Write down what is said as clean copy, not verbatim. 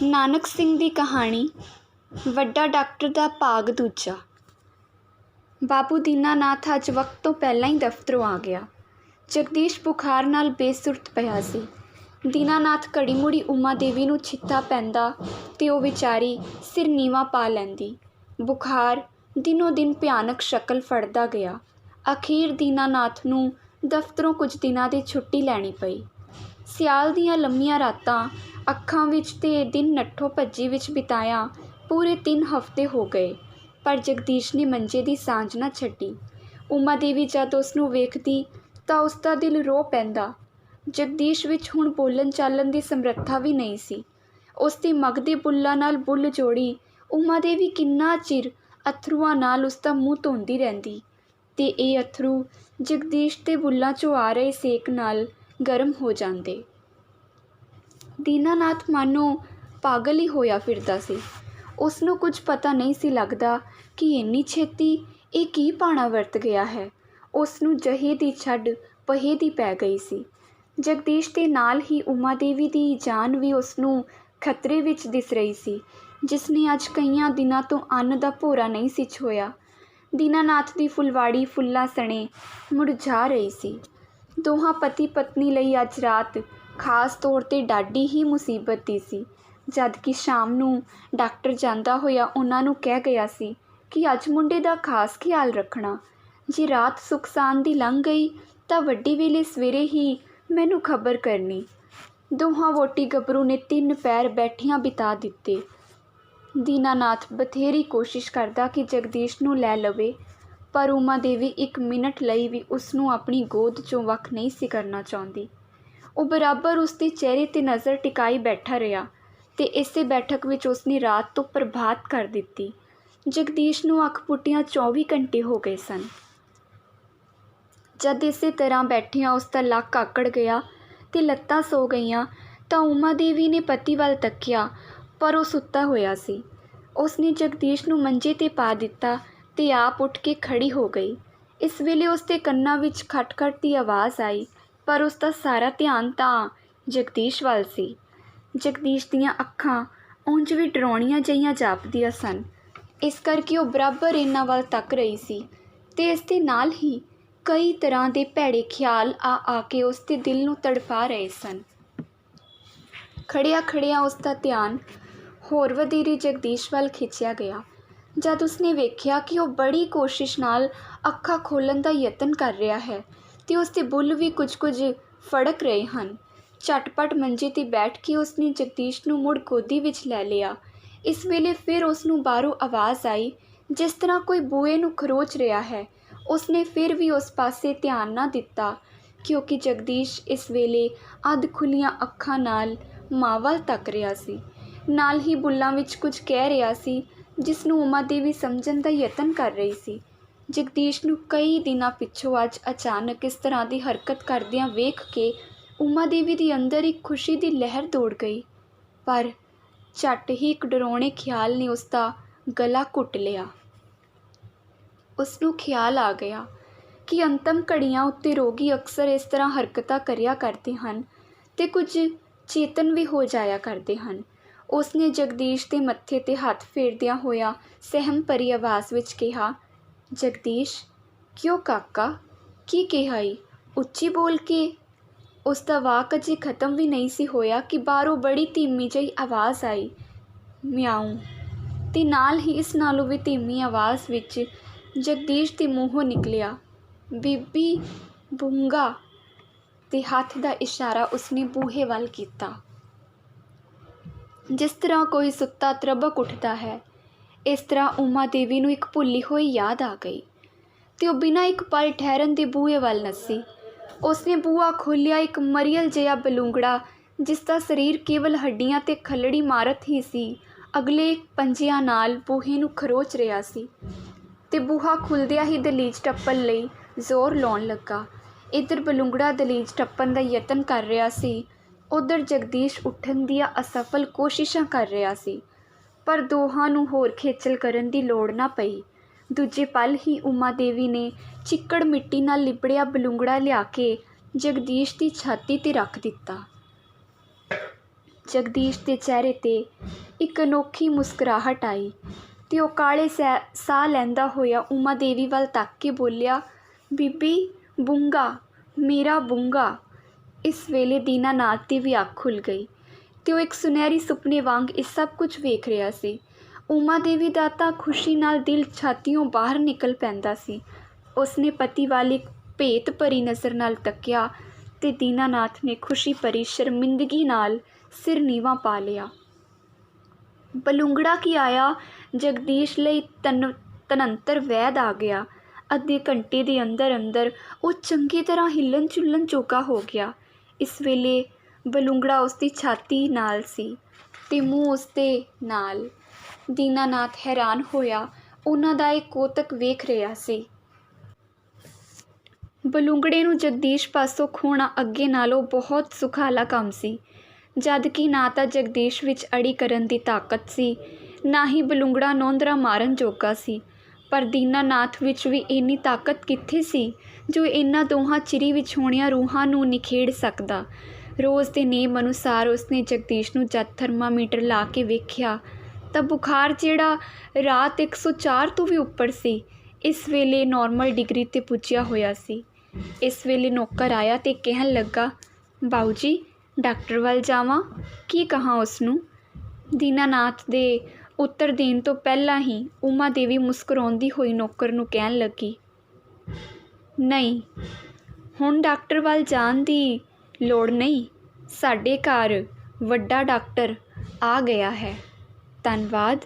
ਨਾਨਕ ਸਿੰਘ ਦੀ ਕਹਾਣੀ ਵੱਡਾ ਡਾਕਟਰ ਦਾ ਭਾਗ ਦੂਜਾ। ਬਾਬੂ ਦੀਨਾਨਾਥ ਅੱਜ ਵਕਤ ਤੋਂ ਪਹਿਲਾਂ ਹੀ ਦਫ਼ਤਰੋਂ ਆ ਗਿਆ। ਜਗਦੀਸ਼ ਬੁਖਾਰ ਨਾਲ ਬੇਸੁਰਤ ਪਿਆ ਸੀ। ਦੀਨਾਨਾਥ ਘੜੀ ਮੁੜੀ ਉਮਾ ਦੇਵੀ ਨੂੰ ਛਿੱਥਾ ਪੈਂਦਾ ਤੇ ਉਹ ਵਿਚਾਰੀ ਸਿਰ ਨੀਵਾਂ ਪਾ ਲੈਂਦੀ। ਬੁਖਾਰ ਦਿਨੋਂ ਦਿਨ ਭਿਆਨਕ ਸ਼ਕਲ ਫੜਦਾ ਗਿਆ। ਅਖੀਰ ਦੀਨਾਨਾਥ ਨੂੰ ਦਫ਼ਤਰੋਂ ਕੁਝ ਦਿਨਾਂ ਦੀ ਛੁੱਟੀ ਲੈਣੀ ਪਈ। ਸਿਆਲ ਦੀਆਂ ਲੰਮੀਆਂ ਰਾਤਾਂ ਅੱਖਾਂ ਵਿੱਚ ਤੇ ਦਿਨ ਨੱਠੋ ਭੱਜੀ ਵਿੱਚ ਬਿਤਾਇਆ ਪੂਰੇ 3 ਹਫ਼ਤੇ ਹੋ ਗਏ, ਪਰ ਜਗਦੀਸ਼ ਨੇ ਮੰਜੇ ਦੀ ਸਾਂਝ ਨਾ ਛੱਡੀ। ਉਮਾ ਦੇਵੀ ਜਦ ਉਸ ਨੂੰ ਵੇਖਦੀ ਤਾਂ ਉਸ ਦਾ ਦਿਲ ਰੋ ਪੈਂਦਾ। ਜਗਦੀਸ਼ ਵਿੱਚ ਹੁਣ ਬੋਲਣ ਚਾਲਣ ਦੀ ਸਮਰੱਥਾ ਵੀ ਨਹੀਂ ਸੀ। ਉਸ ਦੀ ਮਗਦੇ ਬੁੱਲ੍ਹਾਂ ਨਾਲ ਬੁੱਲ੍ਹ ਜੋੜੀ ਉਮਾ ਦੇਵੀ ਕਿੰਨਾ ਚਿਰ ਅਥਰੂਆਂ ਨਾਲ ਉਸ ਦਾ ਮੂੰਹ ਧੋਂਦੀ ਰਹਿੰਦੀ ਤੇ ਇਹ ਅਥਰੂ ਜਗਦੀਸ਼ ਦੇ ਬੁੱਲ੍ਹਾਂ 'ਚੋਂ ਆ ਰਹੇ ਸੇਕ ਨਾਲ ਗਰਮ ਹੋ ਜਾਂਦੇ। ਦੀਨਾਨਾਥ ਮਾਨੋ ਪਾਗਲ ਹੀ ਹੋਇਆ ਫਿਰਦਾ ਸੀ। ਉਸ ਨੂੰ ਕੁਝ ਪਤਾ ਨਹੀਂ ਸੀ ਲੱਗਦਾ ਕਿ ਇੰਨੀ ਛੇਤੀ ਇਹ ਕੀ ਭਾਣਾ ਵਰਤ ਗਿਆ ਹੈ। ਉਸ ਨੂੰ ਜਹੇ ਦੀ ਛੱਡ ਪਹੇ ਦੀ ਪੈ ਗਈ ਸੀ। ਜਗਦੀਸ਼ ਦੇ ਨਾਲ ਹੀ ਉਮਾ ਦੇਵੀ ਦੀ ਜਾਨ ਵੀ ਉਸ ਨੂੰ ਖਤਰੇ ਵਿੱਚ ਦਿਸ ਰਹੀ ਸੀ, ਜਿਸ ਨੇ ਅੱਜ ਕਈਆਂ ਦਿਨਾਂ ਤੋਂ ਅੰਨ ਦਾ ਭੋਰਾ ਨਹੀਂ ਸੀ ਛੋਇਆ। ਦੀਨਾਨਾਥ ਦੀ ਫੁਲਵਾੜੀ ਫੁੱਲਾਂ ਸਣੇ ਮੁਰਝਾ ਰਹੀ ਸੀ। ਦੋਹਾਂ ਪਤੀ ਪਤਨੀ ਲਈ ਅੱਜ ਰਾਤ ਖਾਸ ਤੌਰ 'ਤੇ ਡਾਢੀ ਹੀ ਮੁਸੀਬਤ ਦੀ ਸੀ। ਜਦ ਕਿ ਸ਼ਾਮ ਨੂੰ ਡਾਕਟਰ ਜਾਂਦਾ ਹੋਇਆ ਉਹਨਾਂ ਨੂੰ ਕਹਿ ਗਿਆ ਸੀ ਕਿ ਅੱਜ ਮੁੰਡੇ ਦਾ ਖਾਸ ਖਿਆਲ ਰੱਖਣਾ। ਜੇ ਰਾਤ ਸੁਖਸਾਨ ਦੀ ਲੰਘ ਗਈ ਤਾਂ ਵੱਡੀ ਵੇਲੇ ਸਵੇਰੇ ਹੀ ਮੈਨੂੰ ਖਬਰ ਕਰਨੀ। ਦੋਹਾਂ ਵੋਟੀ ਗੱਭਰੂ ਨੇ 3 ਪੈਰ ਬੈਠੀਆਂ ਬਿਤਾ ਦਿੱਤੇ। ਦੀਨਾਨਾਥ ਬਥੇਰੀ ਕੋਸ਼ਿਸ਼ ਕਰਦਾ ਕਿ ਜਗਦੀਸ਼ ਨੂੰ ਲੈ ਲਵੇ, ਪਰ ਉਮਾ ਦੇਵੀ 1 ਮਿੰਟ ਲਈ ਵੀ ਉਸ ਨੂੰ ਆਪਣੀ ਗੋਦ 'ਚੋਂ ਵੱਖ ਨਹੀਂ ਸੀ ਕਰਨਾ ਚਾਹੁੰਦੀ। ਉਹ ਬਰਾਬਰ ਉਸ ਦੇ ਚਿਹਰੇ 'ਤੇ ਨਜ਼ਰ ਟਿਕਾਈ ਬੈਠਾ ਰਿਹਾ ਤੇ ਇਸੇ ਬੈਠਕ ਵਿੱਚ ਉਸਨੇ ਰਾਤ ਤੋਂ ਪ੍ਰਭਾਤ ਕਰ ਦਿੱਤੀ। ਜਗਦੀਸ਼ ਨੂੰ ਅੱਖ ਪੁੱਟਿਆਂ 24 ਘੰਟੇ ਹੋ ਗਏ ਸਨ। ਜਦ ਇਸੇ ਤਰ੍ਹਾਂ ਬੈਠਿਆਂ ਉਸ ਦਾ ਲੱਕ ਆਕੜ ਗਿਆ ਤੇ ਲੱਤਾਂ ਸੋ ਗਈਆਂ ਤਾਂ ਉਮਾ ਦੇਵੀ ਨੇ ਪਤੀ ਵੱਲ ਤੱਕਿਆ, ਪਰ ਉਹ ਸੁੱਤਾ ਹੋਇਆ ਸੀ। ਉਸਨੇ ਜਗਦੀਸ਼ ਨੂੰ ਮੰਜੇ 'ਤੇ ਪਾ ਦਿੱਤਾ ਤੇ ਆਪ ਉੱਠ ਕੇ ਖੜੀ ਹੋ ਗਈ। ਇਸ ਵੇਲੇ ਉਸ ਦੇ ਕੰਨਾਂ ਵਿੱਚ ਖਟ-ਖਟ ਦੀ ਆਵਾਜ਼ ਆਈ, ਪਰ ਉਸ ਦਾ ਸਾਰਾ ਧਿਆਨ ਤਾਂ ਜਗਦੀਸ਼ ਵੱਲ ਸੀ। ਜਗਦੀਸ਼ ਦੀਆਂ ਅੱਖਾਂ ਉਂਝ ਵੀ ਡਰਾਉਣੀਆਂ ਜਿਹੀਆਂ ਜਾਪਦੀਆਂ ਸਨ, ਇਸ ਕਰਕੇ ਉਹ ਬਰਾਬਰ ਇਹਨਾਂ ਵੱਲ ਤੱਕ ਰਹੀ ਸੀ ਤੇ ਇਸ ਦੇ ਨਾਲ ਹੀ ਕਈ ਤਰ੍ਹਾਂ ਦੇ ਭੈੜੇ ਖਿਆਲ ਆ ਕੇ ਉਸ ਦੇ ਦਿਲ ਨੂੰ ਤੜਫਾ ਰਹੇ ਸਨ। ਖੜਿਆਂ ਉਸ ਦਾ ਧਿਆਨ ਹੋਰ ਵਧੇਰੇ ਜਗਦੀਸ਼ ਵੱਲ ਖਿੱਚਿਆ ਗਿਆ। ਜਦ ਉਸਨੇ ਵੇਖਿਆ ਕਿ ਉਹ ਬੜੀ ਕੋਸ਼ਿਸ਼ ਨਾਲ ਅੱਖਾਂ ਖੋਲ੍ਹਣ ਦਾ ਯਤਨ ਕਰ ਰਿਹਾ ਹੈ ਤੇ ਉਸ ਦੇ ਬੁੱਲ੍ਹ ਵੀ ਕੁਝ ਫੜਕ ਰਹੇ ਹਨ, ਝਟਪਟ ਮੰਜੇ 'ਤੇ ਬੈਠ ਕੇ ਉਸਨੇ ਜਗਦੀਸ਼ ਨੂੰ ਮੁੜ ਗੋਦੀ ਵਿੱਚ ਲੈ ਲਿਆ। ਇਸ ਵੇਲੇ ਫਿਰ ਉਸ ਨੂੰ ਬਾਹਰੋਂ ਆਵਾਜ਼ ਆਈ, ਜਿਸ ਤਰ੍ਹਾਂ ਕੋਈ ਬੂਹੇ ਨੂੰ ਖਰੋਚ ਰਿਹਾ ਹੈ। ਉਸਨੇ ਫਿਰ ਵੀ ਉਸ ਪਾਸੇ ਧਿਆਨ ਨਾ ਦਿੱਤਾ, ਕਿਉਂਕਿ ਜਗਦੀਸ਼ ਇਸ ਵੇਲੇ ਅੱਧ ਖੁੱਲ੍ਹੀਆਂ ਅੱਖਾਂ ਨਾਲ ਮਾਂ ਵੱਲ ਤੱਕ ਰਿਹਾ ਸੀ। ਨਾਲ ਹੀ ਬੁੱਲ੍ਹਾਂ ਵਿੱਚ ਕੁਝ ਕਹਿ ਰਿਹਾ ਸੀ, ਜਿਸ ਨੂੰ ਉਮਾ ਦੇਵੀ ਸਮਝਣ ਦਾ ਯਤਨ ਕਰ ਰਹੀ ਸੀ। ਜਗਦੀਸ਼ ਨੂੰ ਕਈ ਦਿਨਾਂ ਪਿੱਛੋਂ ਅੱਜ ਅਚਾਨਕ ਇਸ ਤਰ੍ਹਾਂ ਦੀ ਹਰਕਤ ਕਰਦਿਆਂ ਵੇਖ ਕੇ ਉਮਾ ਦੇਵੀ ਦੇ ਅੰਦਰ ਇੱਕ ਖੁਸ਼ੀ ਦੀ ਲਹਿਰ ਦੌੜ ਗਈ, ਪਰ ਝੱਟ ਹੀ ਇੱਕ ਡਰਾਉਣੇ ਖਿਆਲ ਨੇ ਉਸ ਦਾ ਗਲਾ ਘੁੱਟ ਲਿਆ। ਉਸ ਨੂੰ ਖਿਆਲ ਆ ਗਿਆ ਕਿ ਅੰਤਮ ਘੜੀਆਂ ਉੱਤੇ ਰੋਗੀ ਅਕਸਰ ਇਸ ਤਰ੍ਹਾਂ ਹਰਕਤਾਂ ਕਰਿਆ ਕਰਦੇ ਹਨ ਤੇ ਕੁਝ ਚੇਤਨ ਵੀ ਹੋ ਜਾਇਆ ਕਰਦੇ ਹਨ। ਉਸਨੇ ਜਗਦੀਸ਼ ਦੇ ਮੱਥੇ 'ਤੇ ਹੱਥ ਫੇਰਦਿਆਂ ਹੋਇਆ ਸਹਿਮ ਭਰੀ ਆਵਾਜ਼ ਵਿੱਚ ਕਿਹਾ, ਜਗਦੀਸ਼, ਕਿਉਂ ਕਾਕਾ, ਕੀ ਕਿਹਾ ਈ? ਉੱਚੀ ਬੋਲ ਕੇ। ਉਸ ਦਾ ਵਾਕ ਅਜੇ ਖਤਮ ਵੀ ਨਹੀਂ ਸੀ ਹੋਇਆ ਕਿ ਬਾਹਰੋਂ ਬੜੀ ਧੀਮੀ ਜਿਹੀ ਆਵਾਜ਼ ਆਈ, ਮਿਆਊਂ, ਤੇ ਨਾਲ ਹੀ ਇਸ ਨਾਲੋਂ ਵੀ ਧੀਮੀ ਆਵਾਜ਼ ਵਿੱਚ ਜਗਦੀਸ਼ ਦੇ ਮੂੰਹੋਂ ਨਿਕਲਿਆ, ਬੀਬੀ ਬੂੰਗਾ, ਤੇ ਹੱਥ ਦਾ ਇਸ਼ਾਰਾ ਉਸਨੇ ਬੂਹੇ ਵੱਲ ਕੀਤਾ। ਜਿਸ ਤਰ੍ਹਾਂ ਕੋਈ ਸੁੱਤਾ ਤਰਬਕ ਉੱਠਦਾ ਹੈ, ਇਸ ਤਰ੍ਹਾਂ ਉਮਾ ਦੇਵੀ ਨੂੰ ਇੱਕ ਭੁੱਲੀ ਹੋਈ ਯਾਦ ਆ ਗਈ ਤੇ ਉਹ ਬਿਨਾਂ ਇੱਕ ਪਲ ਠਹਿਰਨ ਦੇ ਬੂਹੇ ਵੱਲ ਨੱਸੀ। ਉਸਨੇ ਬੂਹਾ ਖੋਲ੍ਹਿਆ। ਇੱਕ ਮਰੀਅਲ ਜਿਹਾ ਬਲੂੰਗੜਾ, ਜਿਸ ਦਾ ਸਰੀਰ ਕੇਵਲ ਹੱਡੀਆਂ ਤੇ ਖੱਲੜੀ ਮਾਰਤ ਹੀ ਸੀ, ਅਗਲੇ ਪੰਜਿਆਂ ਨਾਲ ਬੂਹੇ ਨੂੰ ਖਰੋਚ ਰਿਹਾ ਸੀ ਤੇ ਬੂਹਾ ਖੁੱਲ੍ਹਦਿਆਂ ਹੀ ਦਹਿਲੀਜ਼ ਟੱਪਣ ਲਈ ਜ਼ੋਰ ਲਾਉਣ ਲੱਗਾ। ਇੱਧਰ ਬਲੂੰਗੜਾ ਦਹਿਲੀਜ਼ ਟੱਪਣ ਦਾ ਯਤਨ ਕਰ ਰਿਹਾ ਸੀ, ਉੱਧਰ ਜਗਦੀਸ਼ ਉੱਠਣ ਦੀਆਂ ਅਸਫਲ ਕੋਸ਼ਿਸ਼ਾਂ ਕਰ ਰਿਹਾ ਸੀ, ਪਰ ਦੋਹਾਂ ਨੂੰ ਹੋਰ ਖੇਚਲ ਕਰਨ ਦੀ ਲੋੜ ਨਾ ਪਈ। ਦੂਜੇ ਪਲ ਹੀ ਉਮਾ ਦੇਵੀ ਨੇ ਚਿੱਕੜ ਮਿੱਟੀ ਨਾਲ ਲਿਬੜਿਆ ਬਲੂੰਗੜਾ ਲਿਆ ਕੇ ਜਗਦੀਸ਼ ਦੀ ਛਾਤੀ 'ਤੇ ਰੱਖ ਦਿੱਤਾ। ਜਗਦੀਸ਼ ਦੇ ਚਿਹਰੇ 'ਤੇ ਇੱਕ ਅਨੋਖੀ ਮੁਸਕਰਾਹਟ ਆਈ ਤੇ ਉਹ ਕਾਲੇ ਸਾਹ ਲੈਂਦਾ ਹੋਇਆ ਉਮਾ ਦੇਵੀ ਵੱਲ ਤੱਕ ਕੇ ਬੋਲਿਆ, ਬੀਬੀ ਬੂੰਗਾ, ਮੇਰਾ ਬੂੰਗਾ। ਇਸ ਵੇਲੇ ਦੀਨਾਨਾਥ ਦੀ ਵੀ ਅੱਖ ਖੁੱਲ੍ਹ ਗਈ ਤੇ ਉਹ ਇੱਕ ਸੁਨਹਿਰੀ ਸੁਪਨੇ ਵਾਂਗ ਇਹ ਸਭ ਕੁਝ ਵੇਖ ਰਿਹਾ ਸੀ। ਉਮਾ ਦੇਵੀ ਦਾ ਤਾਂ ਖੁਸ਼ੀ ਨਾਲ ਦਿਲ ਛਾਤੀਓਂ ਬਾਹਰ ਨਿਕਲ ਪੈਂਦਾ ਸੀ। ਉਸਨੇ ਪਤੀ ਵੱਲ ਇੱਕ ਭੇਤ ਭਰੀ ਨਜ਼ਰ ਨਾਲ ਤੱਕਿਆ ਤੇ ਦੀਨਾਨਾਥ ਨੇ ਖੁਸ਼ੀ ਭਰੀ ਸ਼ਰਮਿੰਦਗੀ ਨਾਲ ਸਿਰ ਨੀਵਾਂ ਪਾ ਲਿਆ। ਬਲੂੰਗੜਾ ਕੀ ਆਇਆ, ਜਗਦੀਸ਼ ਲਈ ਤਨੰਤਰ ਵੈਦ ਆ ਗਿਆ। ਅੱਧੇ ਘੰਟੇ ਦੇ ਅੰਦਰ ਅੰਦਰ ਉਹ ਚੰਗੀ ਤਰ੍ਹਾਂ ਹਿੱਲਣ ਚੁੱਲਣ ਜੋਗਾ ਹੋ ਗਿਆ। ਇਸ ਵੇਲੇ ਬਲੂੰਗੜਾ ਉਸਦੀ ਛਾਤੀ ਨਾਲ ਸੀ ਤੇ ਮੂੰਹ ਉਸਦੇ ਨਾਲ। ਦੀਨਾਨਾਥ ਹੈਰਾਨ ਹੋਇਆ ਉਹਨਾਂ ਦਾ ਇਹ ਕੌਤਕ ਵੇਖ ਰਿਹਾ ਸੀ। ਬਲੂੰਗੜੇ ਨੂੰ ਜਗਦੀਸ਼ ਪਾਸੋਂ ਖੋਹਣਾ ਅੱਗੇ ਨਾਲੋਂ ਬਹੁਤ ਸੁਖਾਲਾ ਕੰਮ ਸੀ, ਜਦ ਕਿ ਨਾ ਤਾਂ ਜਗਦੀਸ਼ ਵਿੱਚ ਅੜੀ ਕਰਨ ਦੀ ਤਾਕਤ ਸੀ, ਨਾ ਹੀ ਬਲੂੰਗੜਾ ਨੌਂਦਰਾ ਮਾਰਨ ਜੋਗਾ ਸੀ। ਪਰ ਦੀਨਾਨਾਥ ਵਿੱਚ ਵੀ ਇੰਨੀ ਤਾਕਤ ਕਿੱਥੇ ਸੀ ਜੋ ਇਹਨਾਂ ਦੋਹਾਂ ਚਿਰੀ ਵਿੱਚ ਹੋਣੀਆਂ ਰੂਹਾਂ ਨੂੰ ਨਿਖੇੜ ਸਕਦਾ। ਰੋਜ਼ ਦੇ ਨੇਮ ਅਨੁਸਾਰ ਉਸਨੇ ਜਗਦੀਸ਼ ਨੂੰ ਜਦ ਥਰਮਾਮੀਟਰ ਲਾ ਕੇ ਵੇਖਿਆ ਤਾਂ ਬੁਖਾਰ, ਜਿਹੜਾ ਰਾਤ 104 ਤੋਂ ਵੀ ਉੱਪਰ ਸੀ, ਇਸ ਵੇਲੇ ਨਾਰਮਲ ਡਿਗਰੀ 'ਤੇ ਪੁੱਜਿਆ ਹੋਇਆ ਸੀ। ਇਸ ਵੇਲੇ ਨੌਕਰ ਆਇਆ ਤੇ ਕਹਿਣ ਲੱਗਾ, ਬਾਊ ਜੀ ਡਾਕਟਰ ਵੱਲ ਜਾਵਾਂ, ਕੀ ਕਹਾਂ ਉਸਨੂੰ? ਦੀਨਾਨਾਥ ਦੇ ਉੱਤਰ ਦੇਣ ਤੋਂ ਪਹਿਲਾਂ ਹੀ ਉਮਾ ਦੇਵੀ ਮੁਸਕਰਾਉਂਦੀ ਹੋਈ ਨੌਕਰ ਨੂੰ ਕਹਿਣ ਲੱਗੀ, ਨਹੀਂ, ਹੁਣ ਡਾਕਟਰ ਵੱਲ ਜਾਣ ਦੀ ਲੋੜ ਨਹੀਂ। ਸਾਡੇ ਘਰ ਵੱਡਾ ਡਾਕਟਰ ਆ ਗਿਆ ਹੈ। ਧੰਨਵਾਦ।